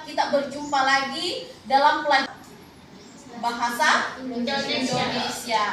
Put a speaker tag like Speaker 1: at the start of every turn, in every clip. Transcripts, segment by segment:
Speaker 1: kita berjumpa lagi dalam pelajaran bahasa Indonesia.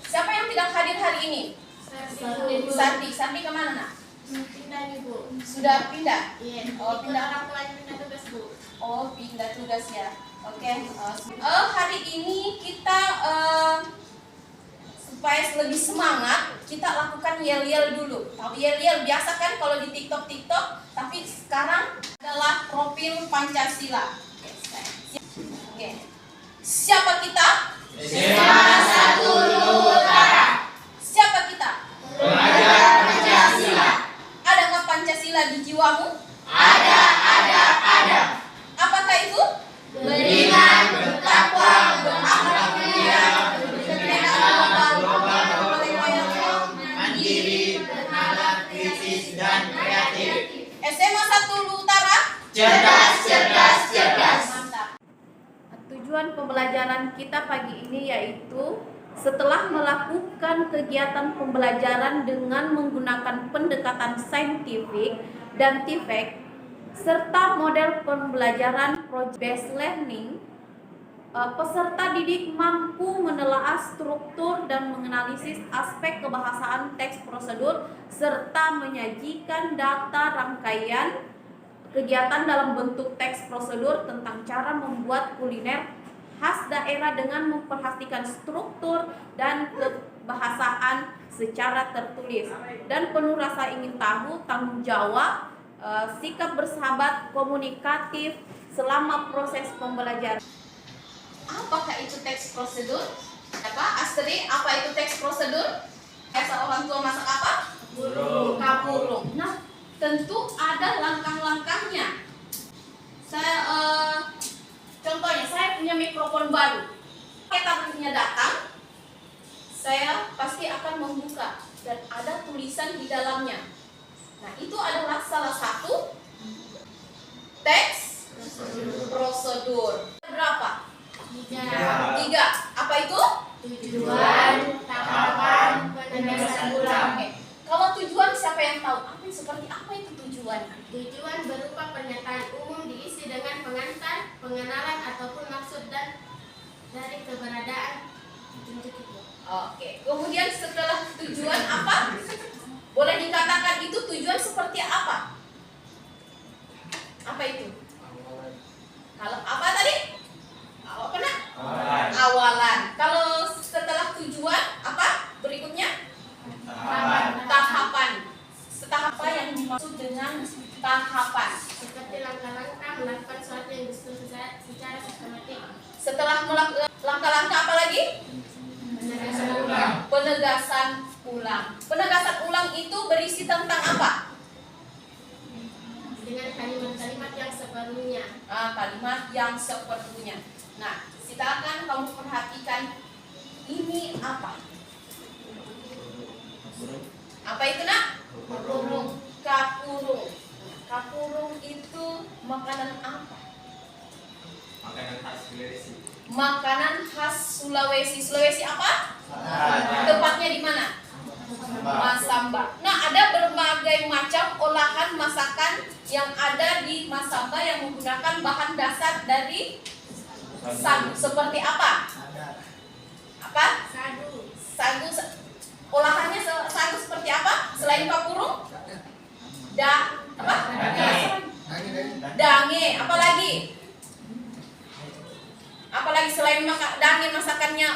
Speaker 1: Siapa yang tidak hadir hari ini? Santi kemana nak?
Speaker 2: Pindah nih Bu.
Speaker 1: Sudah pindah?
Speaker 2: Iya.
Speaker 1: Oh, pindah.
Speaker 2: Orang tuanya pindah tugas Bu.
Speaker 1: Oh, pindah tugas ya. Oke. Hari ini kita supaya lebih semangat, kita lakukan yel-yel dulu. Tahu yel-yel biasa kan kalau di TikTok, tapi sekarang adalah profil Pancasila. Oke. Siapa kita?
Speaker 3: SMA 1 Utara.
Speaker 1: Siapa kita?
Speaker 3: Pelajar Pancasila.
Speaker 1: Adakah Pancasila di jiwamu?
Speaker 3: Ada.
Speaker 1: Apakah itu?
Speaker 3: Beriman, bertakwa, berakhlak mulia, mandiri, bernalar, kritis, dan kreatif.
Speaker 1: SMA 1 Utara?
Speaker 3: Cerdas.
Speaker 1: Mantap. Tujuan pembelajaran kita pagi ini yaitu setelah melakukan kegiatan pembelajaran dengan menggunakan pendekatan saintifik dan TIFEK serta model pembelajaran project-based learning, peserta didik mampu menelaah struktur dan menganalisis aspek kebahasaan teks prosedur serta menyajikan data rangkaian kegiatan dalam bentuk teks prosedur tentang cara membuat kuliner khas daerah dengan memperhatikan struktur dan kebahasaan secara tertulis dan penuh rasa ingin tahu, tanggung jawab, sikap bersahabat, komunikatif selama proses pembelajaran. Apakah itu teks prosedur? Astri, apa itu teks prosedur? Biasa orang tua masak apa? Kapurung. Nah, tentu ada langkah-langkahnya. Contohnya, saya punya mikrofon baru. Tamunya datang, saya pasti akan membuka dan ada tulisan di dalamnya. Nah, itu adalah salah satu teks prosedur. Berapa? 3. Apa itu?
Speaker 2: Tujuan, tahapan, penegasan ulang.
Speaker 1: Oke. Kalau tujuan siapa yang tahu? Seperti apa itu tujuan?
Speaker 2: Tujuan berupa pernyataan umum diisi dengan pengantar, pengenalan ataupun maksud dan dari keberadaan.
Speaker 1: Oke. Kemudian setelah tujuan apa? Boleh dikatakan itu tujuan seperti apa? Apa itu? Kalau apa tadi? Apa nak? Awalan. Kalau setelah tujuan apa? Berikutnya? Tahapan. Tahap apa yang dimaksud dengan tahapan?
Speaker 2: Seperti langkah-langkah melakukan sesuatu yang disusun secara sistematik.
Speaker 1: Setelah langkah-langkah apa lagi? Penegasan ulang. Penegasan ulang itu berisi tentang apa?
Speaker 2: Dengan kalimat-kalimat yang seperlunya.
Speaker 1: Kalimat yang seperlunya. Nah, silakan kamu perhatikan ini apa? Apa itu nak? Kapurung. Kapurung itu makanan apa? Makanan khas Sulawesi. Sulawesi apa? Tepatnya di mana? Masamba. Nah, ada berbagai macam olahan masakan yang ada di Masamba yang menggunakan bahan dasar dari sagu. Seperti apa? Apa? Sagu. Olahannya sagu seperti apa? Selain kapurung? Apa? Dange. Apa lagi? Apalagi selain dange masakannya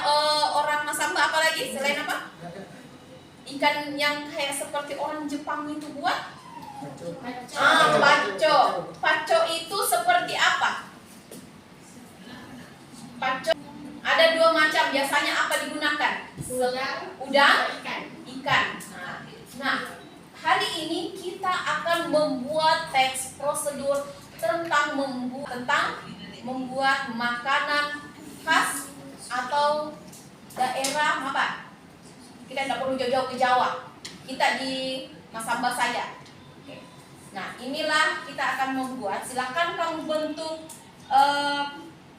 Speaker 1: orang Masamba, apalagi selain apa? Ikan yang kayak seperti orang Jepang itu buat? Paco. Paco itu seperti apa? Paco ada 2 macam. Biasanya apa digunakan? Udang, ikan. Nah, hari ini kita akan membuat teks prosedur tentang membuat makanan khas atau daerah apa? Kita tidak perlu jauh-jauh ke Jawa. Kita di Masamba saja. Oke. Nah, inilah kita akan membuat. Silakan kamu bentuk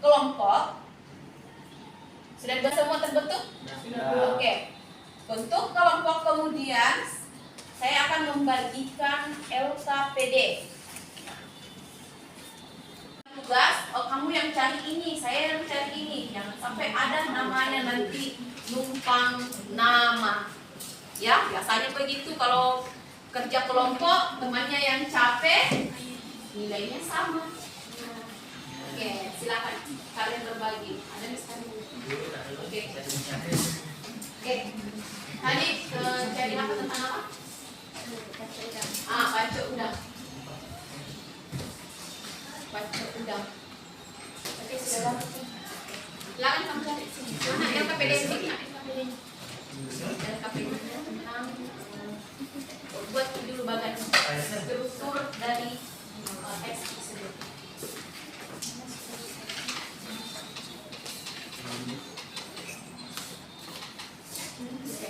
Speaker 1: kelompok. Sudah semua terbentuk? Oke. Bentuk kelompok, kemudian saya akan membagikan LKPD. yang cari ini, saya yang cari ini. Jangan sampai ada namanya nanti numpang nama. Ya, biasanya begitu kalau kerja kelompok, temannya yang capek, nilainya sama. Oke, silakan kalian berbagi. Ada misalnya? Oke. Oke. Tadi cari apa tentang apa? Pacu udang. Pacu udang. Oke, sudah. Silakan kamu cari sini. Mana yang KPD ini? Yang KPD tentang buat dulu bagian struktur dari teks tersebut.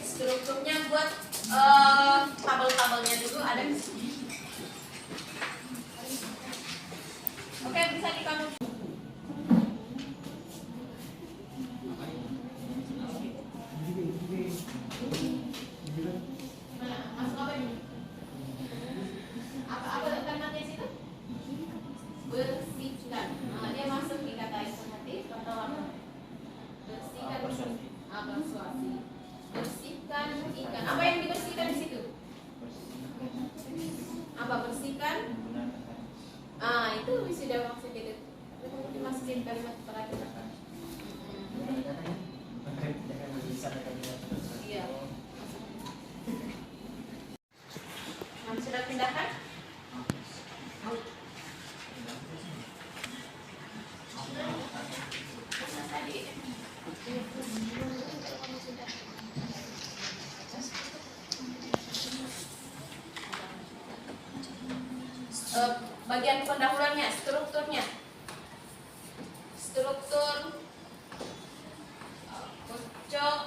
Speaker 1: Strukturnya buat tabel-tabelnya dulu ada di sini. Oke, bisa dikamu. Mana? Masuk apa ini? Apa kalimatnya di situ? Bersihkan. Dia masuk di kata informatif atau apa? Bersihkan. Persuasi. Bersihkan ikan. Apa yang dibersihkan di situ? Apa bersihkan? Itu sudah maksud itu. Dimasukin kalimat perhatian. Iya. Sudah pindahkan? Bagian pendahuluannya, strukturnya. Struktur pojok.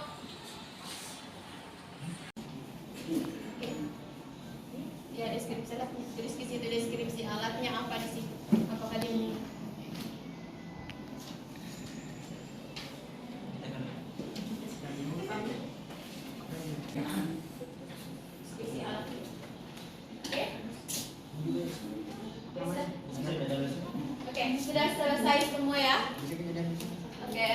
Speaker 1: Ya, deskripsi alatnya. Deskripsi itu deskripsi alatnya apa di situ? Apakah dia deskripsi alatnya. Oke? Oke, sudah selesai semua ya? Oke.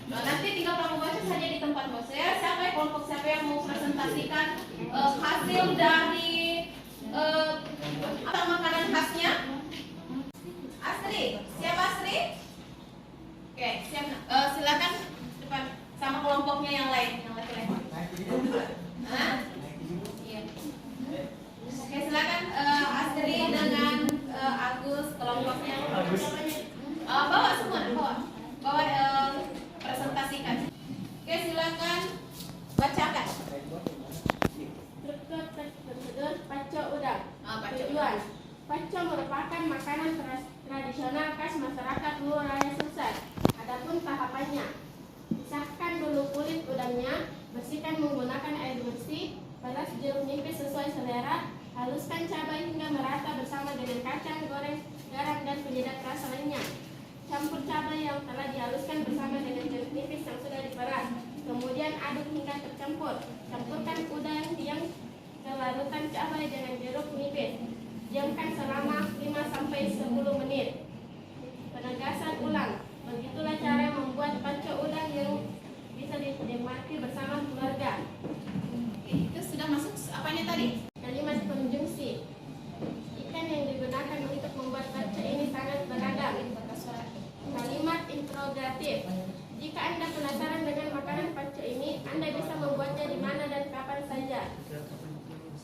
Speaker 1: Nanti tinggal kamu baca saja di tempatmu. Siapa kelompok siapa yang mau presentasikan hasil dari apa makanan khasnya? Astri, siapa Astri? Oke, siap. Silakan depan sama kelompoknya yang lain, yang laki-laki. Iya. Oke, silakan Astri dengan Agus kelompoknya. Bawa semua, bawa presentasikan. Oke, silakan bacakan.
Speaker 2: Struktur teks tersebut pacu udang.
Speaker 1: Tujuan.
Speaker 2: Pacu merupakan makanan tradisional khas masyarakat Luar Raya Sulsel. Adapun tahapannya, pisahkan dulu kulit udangnya, bersihkan menggunakan air bersih, peras jeruk nipis sesuai selera, haluskan cabai hingga merata bersama dengan kacang goreng, garam dan penyedap rasa lainnya. Campur cabai yang telah dihaluskan bersama dengan jeruk nipis yang sudah diperas. Kemudian aduk hingga tercampur. Campurkan udang yang kelarutan cabai dengan jeruk nipis. Diamkan selama 5-10 menit. Penegasan ulang. Begitulah cara membuat pacu udang yang bisa dinikmati bersama keluarga.
Speaker 1: Itu sudah masuk apanya tadi?
Speaker 2: Kalimat konjungsi. Ikan yang digunakan untuk membuat pacu ini sangat beragam. Kalimat interrogatif. Jika Anda penasaran dengan makanan pacu ini, Anda bisa membuatnya di mana dan kapan saja.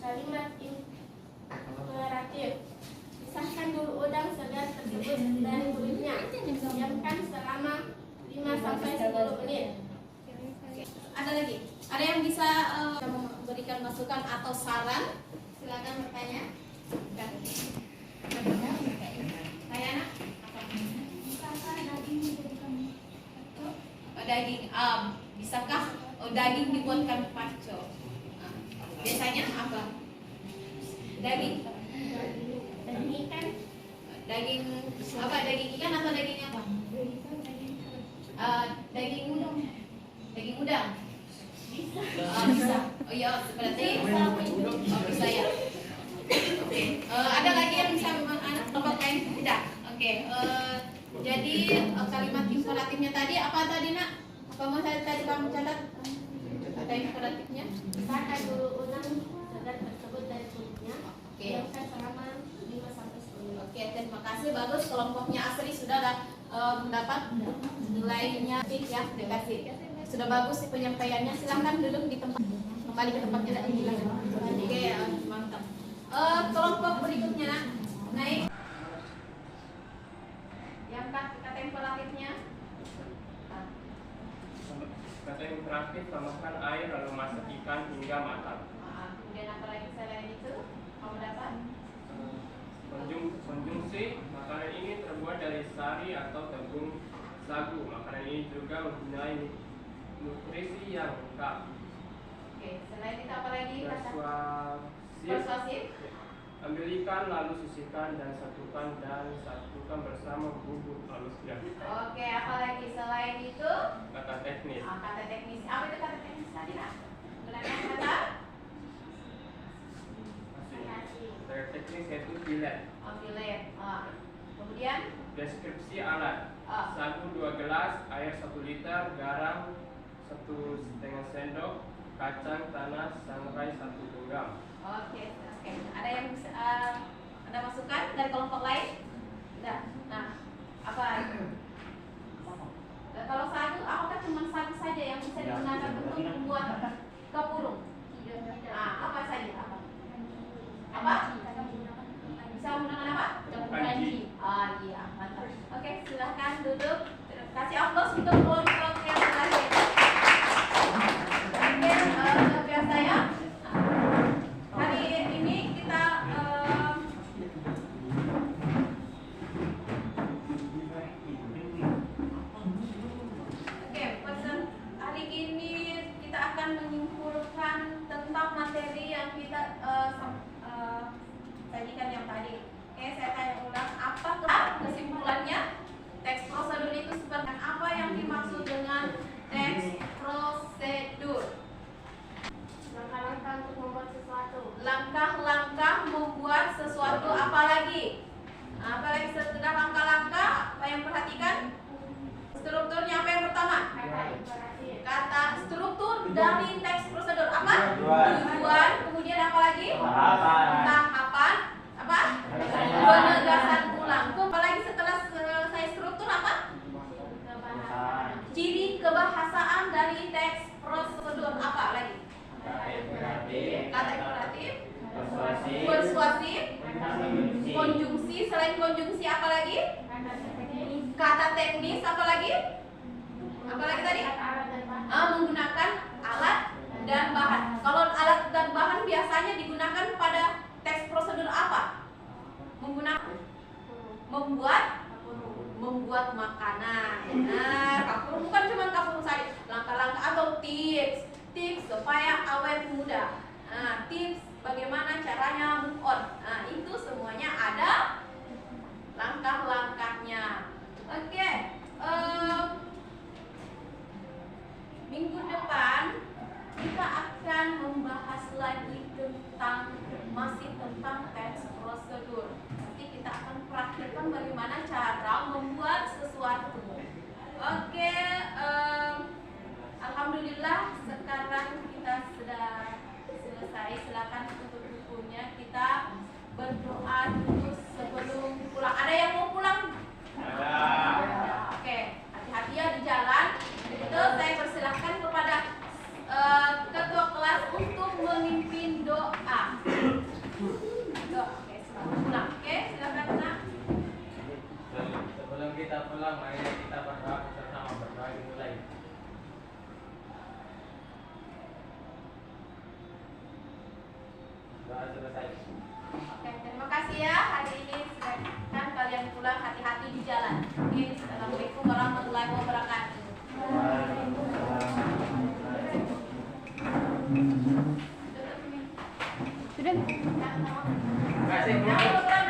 Speaker 2: Kalimat imperatif. Pisahkan dulu udang segar tersebut dari kulitnya. Diamkan selama 5-10 menit.
Speaker 1: Ada lagi? Ada yang bisa memberikan masukan atau saran? Silakan bertanya. Kayana? Daging bisakah daging dibuatkan pacu? Biasanya apa? Daging
Speaker 2: ikan.
Speaker 1: Daging apa? Daging ikan atau daging apa? Daging udang. Daging udang. Bisa. Oh iya, berarti bisa ya. Oke. Ada lagi yang bisa tempat lain? Tidak. Oke. Jadi kalimat imperatifnya tadi apa tadi nak? Apa mau tadi kamu catat? Ada imperatifnya?
Speaker 2: Pisahkan dulu ulang zat tersebut dari kulitnya.
Speaker 1: Oke.
Speaker 2: Diamkan selama 5 sampai 10 menit.
Speaker 1: Oke, terima kasih. Bagus, kelompoknya Asri sudah mendapat nilainya ya, dikasih. Sudah bagus sih penyampaiannya. Silahkan duduk di tempat, kembali ke tempatnya dan silakan. Oke, mantap. Kelompok berikutnya naik. Yang kata imperatifnya.
Speaker 4: Kata imperatif, tambahkan air lalu masak ikan hingga matang.
Speaker 1: Kemudian apa lagi selain itu? Kamu dapat?
Speaker 4: Konjungsi, makanan ini terbuat dari sari atau tepung sagu. Makanan ini juga mempunyai nutrisi yang lengkap.
Speaker 1: Oke, selain itu apa lagi kata?
Speaker 4: Persuasif. Ambil ikan lalu sisihkan dan satukan bersama bubuk halusnya.
Speaker 1: Oke, apa lagi selain itu?
Speaker 4: Kata teknis.
Speaker 1: Kata teknis. Apa itu kata teknis tadi nak? Gunakan kata?
Speaker 4: Kata teknis yaitu filet.
Speaker 1: Filet. Kemudian?
Speaker 4: Deskripsi alat. Sagu 2 gelas, air 1 liter, garam 1,5 sendok, kacang tanah sangrai 1 genggam.
Speaker 1: Oke. Ada yang bisa ada masukan dari kelompok lain? Tidak. Nah, apa? Kalau sagu, apakah cuma sagu saja yang bisa digunakan untuk membuat kepurung? Apa saja? Apa? Bisa menggunakan apa?
Speaker 4: Panci.
Speaker 1: Iya, mantap. Oke, silahkan duduk. Kasih aplaus untuk kelompok yang terakhir. Oke, luar biasa ya. Hari ini kita hari ini kita akan menyimpulkan tentang materi yang kita sajikan yang tadi. Oke, saya tanya ulang, apa kesimpulannya? Teks prosedur itu seperti apa yang dimaksud dengan teks prosedur?
Speaker 2: Langkah-langkah untuk membuat sesuatu.
Speaker 1: Langkah-langkah membuat sesuatu, apalagi? Apalagi setelah langkah-langkah, apa yang perhatikan? Strukturnya apa yang pertama?
Speaker 2: Kata imperatif.
Speaker 1: Kata struktur dari teks prosedur apa? Tujuan, kemudian apa lagi? Tahapan, apa? Penegasan ulang. Apalagi setelah selesai struktur apa? Ciri kebahasaan dari teks prosedur apa lagi? Kata imperatif, persuasif, konjungsi. Selain konjungsi apa lagi? Kata teknis apa lagi? Apa lagi tadi? Menggunakan alat dan bahan. Kalau alat dan bahan biasanya digunakan pada teks prosedur apa? Membuat makanan. Nah, kapur bukan cuma kapur saja. Langkah-langkah atau tips supaya awet muda. Nah, tips bagaimana caranya move on. Nah, itu semuanya ada langkah-langkahnya. Oke. Minggu depan kita akan membahas lagi masih tentang teks prosedur. Nanti kita akan praktikkan bagaimana cara membuat sesuatu. Oke, alhamdulillah sekarang kita sudah selesai. Silakan tutup bukunya. Kita berdoa dulu sebelum pulang. Ada yang mau pulang? Oke, hati-hati ya di jalan. Itu saya persilahkan kepada ketua kelas untuk memimpin doa. Oke, selamat pulang. Oke, silakan nak.
Speaker 4: Sebelum kita pulang, mari kita berdoa bersama. Berdoa dimulai. Doa selesai.
Speaker 1: Oke, terima kasih ya. Hari ini silakan kalian pulang, hati-hati di jalan. Oke, assalamualaikum warahmatullahi wabarakatuh. Sudah.
Speaker 4: Terima kasih.